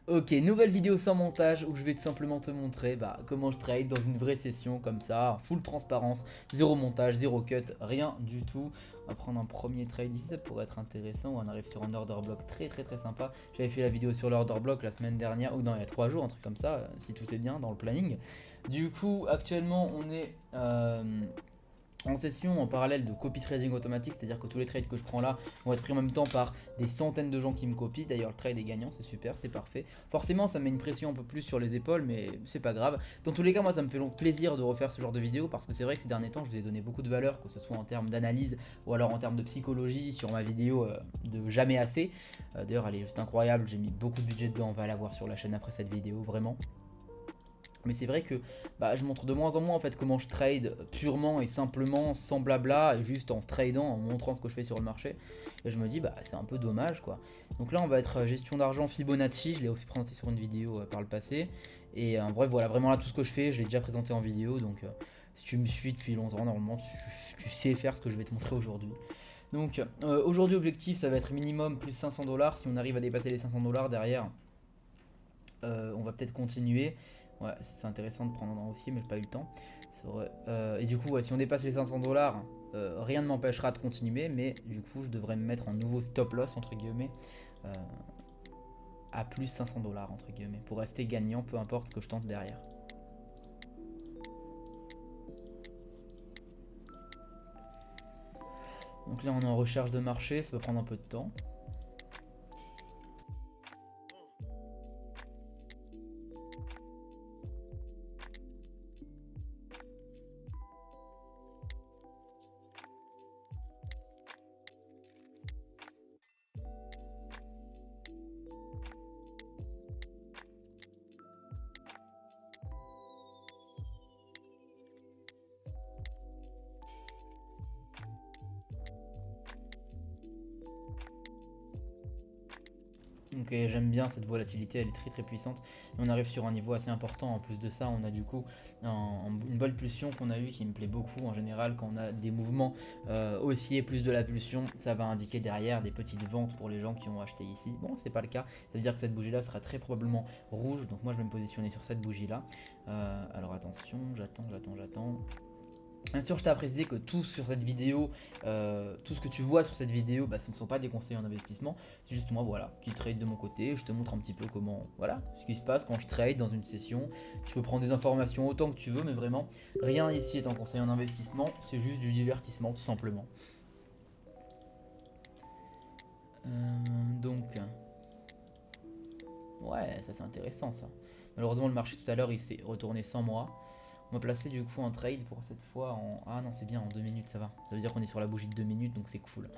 Ok, nouvelle vidéo sans montage où je vais tout simplement te montrer comment je trade dans une vraie session comme ça, en full transparence, zéro montage, zéro cut, rien du tout. On va prendre un premier trade ici, ça pourrait être intéressant. On arrive sur un order block très sympa. J'avais fait la vidéo sur l'order block la semaine dernière, ou non, il y a 3 jours, un truc comme ça, si tout c'est bien dans le planning. Du coup, actuellement, on est en session en parallèle de copy trading automatique, c'est-à-dire que tous les trades que je prends là vont être pris en même temps par des centaines de gens qui me copient. D'ailleurs, le trade est gagnant, c'est super, c'est parfait. Forcément, ça met une pression un peu plus sur les épaules, mais c'est pas grave. Dans tous les cas, moi, ça me fait plaisir de refaire ce genre de vidéo parce que c'est vrai que ces derniers temps, je vous ai donné beaucoup de valeur, que ce soit en termes d'analyse ou alors en termes de psychologie sur ma vidéo de jamais assez. D'ailleurs, elle est juste incroyable, j'ai mis beaucoup de budget dedans, on va la voir sur la chaîne après cette vidéo, vraiment. Mais c'est vrai que je montre de moins en moins en fait comment je trade purement et simplement, sans blabla, et juste en tradant, en montrant ce que je fais sur le marché. Et je me dis c'est un peu dommage quoi. Donc là on va être gestion d'argent Fibonacci, je l'ai aussi présenté sur une vidéo par le passé. Et bref voilà, vraiment là tout ce que je fais, je l'ai déjà présenté en vidéo. Donc si tu me suis depuis longtemps, normalement tu sais faire ce que je vais te montrer aujourd'hui. Donc aujourd'hui objectif ça va être minimum plus 500 dollars. Si on arrive à dépasser les 500 dollars derrière, on va peut-être continuer. Ouais, c'est intéressant de prendre un haussier, mais j'ai pas eu le temps. C'est vrai. Et du coup, ouais, si on dépasse les 500 dollars, rien ne m'empêchera de continuer, mais du coup, je devrais me mettre en nouveau stop loss, entre guillemets, euh, à plus 500 dollars, entre guillemets, pour rester gagnant, peu importe ce que je tente derrière. Donc là, on est en recherche de marché, ça peut prendre un peu de temps. Donc j'aime bien cette volatilité, elle est très puissante. Et on arrive sur un niveau assez important. En plus de ça, on a du coup une bonne pulsion qu'on a eu qui me plaît beaucoup. En général, quand on a des mouvements haussiers plus de la pulsion, ça va indiquer derrière des petites ventes pour les gens qui ont acheté ici. Bon, c'est pas le cas. Ça veut dire que cette bougie là sera très probablement rouge. Donc moi je vais me positionner sur cette bougie là. Alors attention, j'attends. Bien sûr, je t'ai à préciser que tout sur cette vidéo, tout ce que tu vois sur cette vidéo, ce ne sont pas des conseils en investissement. C'est juste moi, voilà, qui trade de mon côté. Je te montre un petit peu comment, voilà, ce qui se passe quand je trade dans une session. Tu peux prendre des informations autant que tu veux, mais vraiment, rien ici est un conseil en investissement. C'est juste du divertissement, tout simplement. Donc, ouais, ça c'est intéressant ça. Malheureusement, le marché tout à l'heure, il s'est retourné sans moi. On va placer du coup un trade pour cette fois en... Ah non, c'est bien, en 2 minutes, ça va. Ça veut dire qu'on est sur la bougie de 2 minutes, donc c'est cool.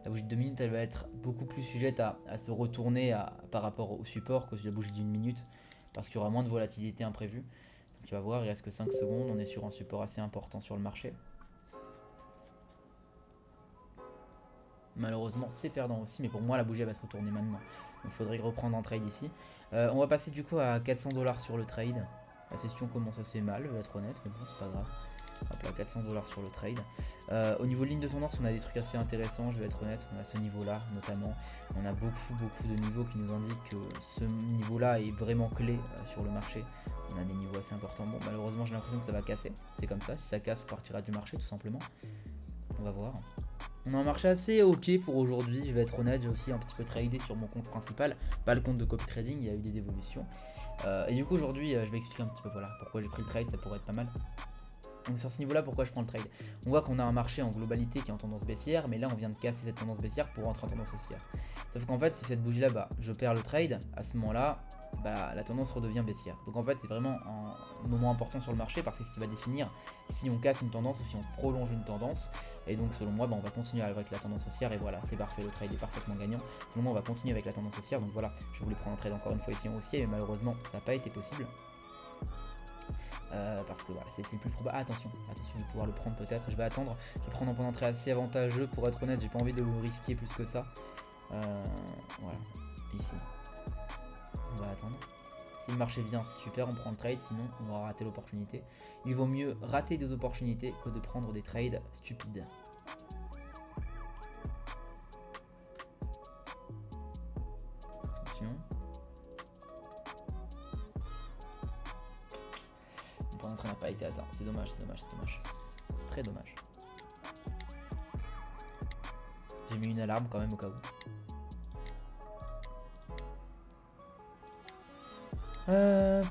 La bougie de 2 minutes, elle va être beaucoup plus sujette à se retourner par rapport au support que la bougie d'une minute, parce qu'il y aura moins de volatilité imprévue. Donc tu vas voir, il reste que 5 secondes, on est sur un support assez important sur le marché. Malheureusement, c'est perdant aussi, mais pour moi, la bougie elle va se retourner maintenant. Donc il faudrait reprendre un trade ici. On va passer du coup à 400 dollars sur le trade. La session commence assez mal, je vais être honnête, mais bon, c'est pas grave. Hop là, 400 dollars sur le trade. Au niveau de ligne de tendance, on a des trucs assez intéressants, je vais être honnête. On a ce niveau-là, notamment. On a beaucoup de niveaux qui nous indiquent que ce niveau-là est vraiment clé sur le marché. On a des niveaux assez importants. Bon, malheureusement, j'ai l'impression que ça va casser. C'est comme ça. Si ça casse, on partira du marché, tout simplement. On va voir. On a un marché assez ok pour aujourd'hui, je vais être honnête, j'ai aussi un petit peu tradé sur mon compte principal, pas le compte de copy trading, il y a eu des évolutions. Et du coup aujourd'hui je vais expliquer un petit peu voilà pourquoi j'ai pris le trade, ça pourrait être pas mal. Donc sur ce niveau là, pourquoi je prends le trade? On voit qu'on a un marché en globalité qui est en tendance baissière, mais là on vient de casser cette tendance baissière pour rentrer en tendance haussière. Sauf qu'en fait si cette bougie là je perds le trade, à ce moment là la tendance redevient baissière. Donc en fait c'est vraiment un moment important sur le marché parce que c'est ce qui va définir si on casse une tendance ou si on prolonge une tendance. Et donc selon moi on va continuer avec la tendance haussière et voilà c'est parfait, le trade est parfaitement gagnant. Selon moi on va continuer avec la tendance haussière, donc voilà je voulais prendre un trade encore une fois ici en haussier mais malheureusement ça n'a pas été possible. Parce que voilà, c'est le plus probable. Attention, je vais pouvoir le prendre peut-être. Je vais attendre. Je vais prendre un point d'entrée assez avantageux. Pour être honnête, j'ai pas envie de le risquer plus que ça. Voilà, ici. On va attendre. Si le marché vient, c'est super, on prend le trade. Sinon, on aura raté l'opportunité. Il vaut mieux rater des opportunités que de prendre des trades stupides. Attention. ton entrée n'a pas été atteint. C'est dommage, c'est dommage, c'est dommage. Très dommage. J'ai mis une alarme quand même au cas où.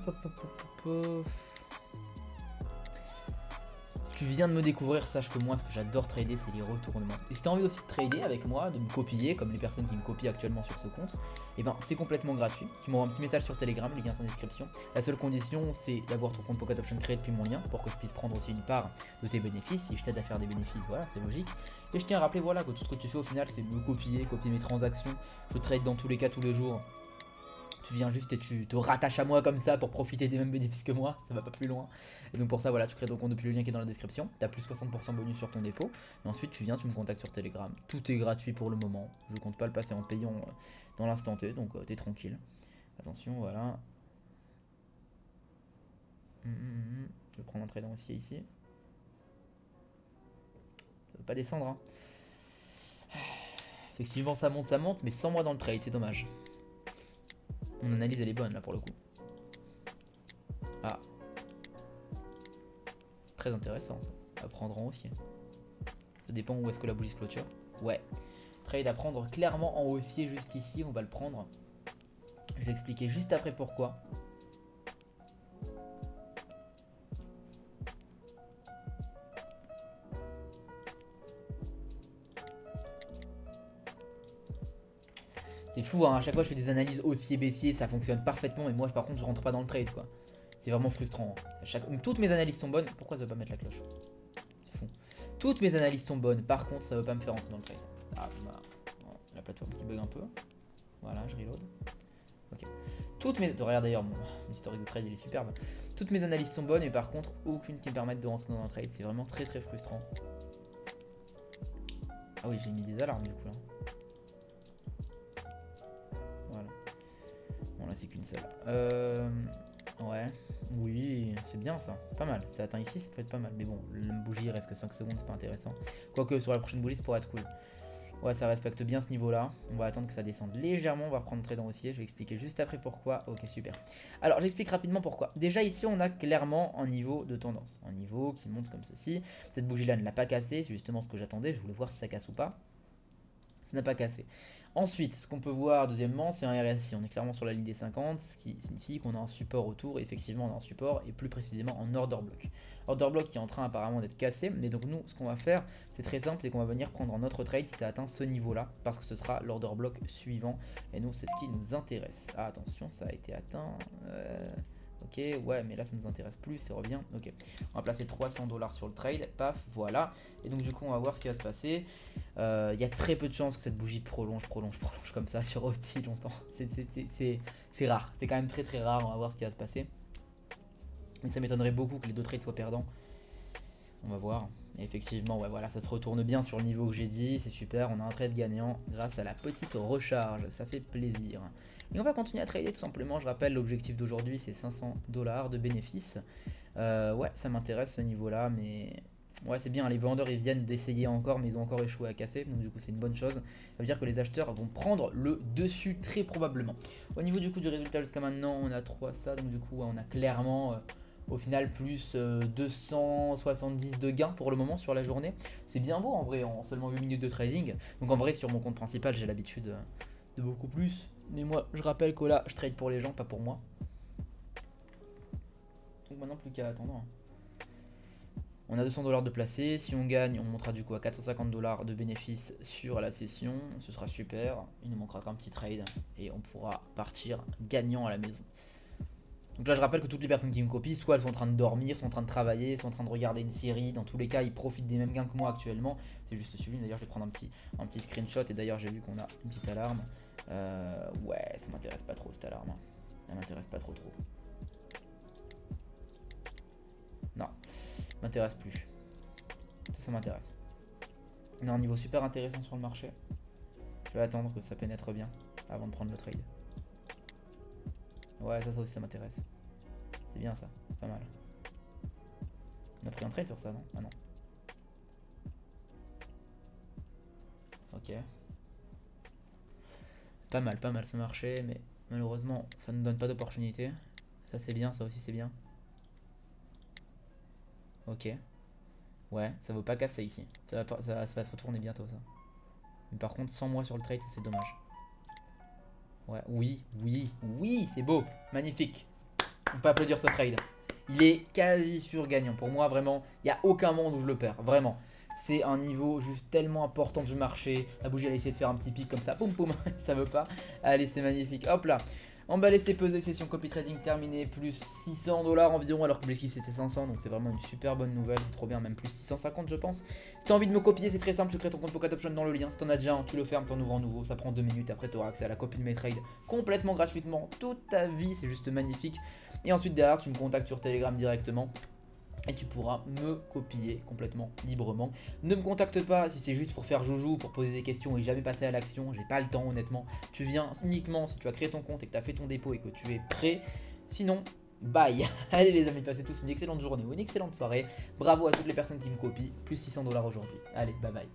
Pop, pop, pop, pop. Si tu viens de me découvrir, sache que moi ce que j'adore trader c'est les retournements. Et si tu as envie aussi de trader avec moi, de me copier comme les personnes qui me copient actuellement sur ce compte, et ben c'est complètement gratuit. Tu m'envoies un petit message sur Telegram, le lien est en description. La seule condition c'est d'avoir ton compte Pocket Option créé depuis mon lien pour que je puisse prendre aussi une part de tes bénéfices. Si je t'aide à faire des bénéfices, voilà, c'est logique. Et je tiens à rappeler voilà que tout ce que tu fais au final c'est me copier mes transactions. Je trade dans tous les cas tous les jours. Tu viens juste et tu te rattaches à moi comme ça pour profiter des mêmes bénéfices que moi, ça va pas plus loin. Et donc pour ça, voilà, tu crées ton compte depuis le lien qui est dans la description. Tu as plus 60% bonus sur ton dépôt. Et ensuite, tu viens, tu me contactes sur Telegram. Tout est gratuit pour le moment. Je compte pas le passer en payant dans l'instant T, donc t'es tranquille. Attention, voilà. Je vais prendre un tradant aussi ici. Ça veut pas descendre, hein. Effectivement, ça monte, mais sans moi dans le trade, c'est dommage. Mon analyse elle est bonne là pour le coup. Ah. Très intéressant ça. À prendre en haussier. Ça dépend où est-ce que la bougie se clôture. Ouais. Trade à prendre clairement en haussier juste ici. On va le prendre. Je vais expliquer juste après pourquoi. C'est fou, hein, à chaque fois je fais des analyses haussier baissier, ça fonctionne parfaitement et moi par contre je rentre pas dans le trade quoi. C'est vraiment frustrant. Hein. Toutes mes analyses sont bonnes. Pourquoi ça veut pas mettre la cloche? C'est fou. Toutes mes analyses sont bonnes, par contre ça veut pas me faire rentrer dans le trade. Ah bah, la plateforme qui bug un peu. Voilà, je reload. Ok. Toutes mes... Regarde d'ailleurs mon historique de trade il est superbe. Toutes mes analyses sont bonnes mais par contre aucune qui me permette de rentrer dans un trade. C'est vraiment très frustrant. Ah oui j'ai mis des alarmes du coup là. Voilà. Bon là c'est qu'une seule. Ouais. Oui, c'est bien ça. Pas mal. C'est atteint ici, ça peut être pas mal. Mais bon, la bougie il reste que 5 secondes, c'est pas intéressant. Quoique sur la prochaine bougie, ça pourrait être cool. Ouais, ça respecte bien ce niveau-là. On va attendre que ça descende légèrement. On va reprendre trade en haussier. Je vais expliquer juste après pourquoi. Ok, super. Alors, j'explique rapidement pourquoi. Déjà, ici, on a clairement un niveau de tendance. Un niveau qui monte comme ceci. Cette bougie-là ne l'a pas cassé. C'est justement ce que j'attendais. Je voulais voir si ça casse ou pas. Ça n'a pas cassé. Ensuite, ce qu'on peut voir deuxièmement, c'est un RSI. On est clairement sur la ligne des 50, ce qui signifie qu'on a un support autour. Et effectivement, on a un support, et plus précisément en order block. Order block qui est en train apparemment d'être cassé. Mais donc nous, ce qu'on va faire, c'est très simple, c'est qu'on va venir prendre notre trade si ça atteint ce niveau-là, parce que ce sera l'order block suivant. Et nous, c'est ce qui nous intéresse. Ah, attention, ça a été atteint. Ok, ouais, mais là ça nous intéresse plus, ça revient. Ok, on va placer 300 $ sur le trade, paf, voilà. Et donc du coup on va voir ce qui va se passer. Il y a très peu de chances que cette bougie prolonge comme ça sur aussi longtemps. C'est rare, c'est quand même très rare, on va voir ce qui va se passer. Mais ça m'étonnerait beaucoup que les deux trades soient perdants. On va voir. Et effectivement, ouais, voilà, ça se retourne bien sur le niveau que j'ai dit, c'est super, on a un trade gagnant grâce à la petite recharge, ça fait plaisir. Et on va continuer à trader tout simplement, je rappelle l'objectif d'aujourd'hui c'est 500 $ de bénéfices. Ouais, ça m'intéresse ce niveau là, mais ouais c'est bien, les vendeurs ils viennent d'essayer encore mais ils ont encore échoué à casser, donc du coup c'est une bonne chose. Ça veut dire que les acheteurs vont prendre le dessus très probablement. Au niveau du coup du résultat jusqu'à maintenant, on a 3 ça, donc du coup ouais, on a clairement... au final plus 270 de gains pour le moment sur la journée. C'est bien beau en vrai en seulement 8 minutes de trading. Donc en vrai sur mon compte principal j'ai l'habitude de beaucoup plus. Mais moi je rappelle que là je trade pour les gens, pas pour moi. Donc maintenant plus qu'à attendre. On a 200 $ de placé. Si on gagne on montera du coup à 450 $ de bénéfices sur la session. Ce sera super. Il nous manquera qu'un petit trade. Et on pourra partir gagnant à la maison. Donc là je rappelle que toutes les personnes qui me copient, soit elles sont en train de dormir, sont en train de travailler, sont en train de regarder une série, dans tous les cas ils profitent des mêmes gains que moi actuellement. C'est juste sublime, d'ailleurs je vais prendre un petit screenshot et d'ailleurs j'ai vu qu'on a une petite alarme. Ouais ça m'intéresse pas trop cette alarme, elle m'intéresse pas trop. Non, m'intéresse plus. Ça m'intéresse. On a un niveau super intéressant sur le marché. Je vais attendre que ça pénètre bien avant de prendre le trade. Ouais, ça aussi ça m'intéresse. C'est bien ça, pas mal. On a pris un trade sur ça, non? Ah non. Ok. Pas mal ce marché, mais malheureusement ça ne donne pas d'opportunité. Ça c'est bien, ça aussi c'est bien. Ok. Ouais, ça vaut pas casser ici. Ça va se retourner bientôt ça. Mais par contre, sans moi sur le trade, ça c'est dommage. Ouais, oui, oui, oui, c'est beau. Magnifique. On peut applaudir ce trade. Il est quasi sûr gagnant. Pour moi, vraiment, il n'y a aucun monde où je le perds. Vraiment. C'est un niveau juste tellement important du marché. La bougie, elle a essayé de faire un petit pic comme ça. Poum poum, ça veut pas. Allez, c'est magnifique. Hop là. Emballer ses pesées, session copy trading terminée, plus 600 $ environ, alors que l'objectif c'était 500, donc c'est vraiment une super bonne nouvelle, c'est trop bien, même plus 650 je pense. Si tu as envie de me copier, c'est très simple, tu crées ton compte Pocket Option dans le lien, si t'en as déjà un, tu le fermes, t'en ouvres un nouveau, ça prend 2 minutes, après tu auras accès à la copie de mes trades complètement gratuitement, toute ta vie, c'est juste magnifique. Et ensuite derrière, tu me contactes sur Telegram directement. Et tu pourras me copier complètement librement. Ne me contacte pas si c'est juste pour faire joujou, pour poser des questions et jamais passer à l'action. J'ai pas le temps honnêtement. Tu viens uniquement si tu as créé ton compte et que tu as fait ton dépôt et que tu es prêt. Sinon, bye. Allez les amis, passez tous une excellente journée ou une excellente soirée. Bravo à toutes les personnes qui me copient. Plus 600 $ aujourd'hui. Allez, bye bye.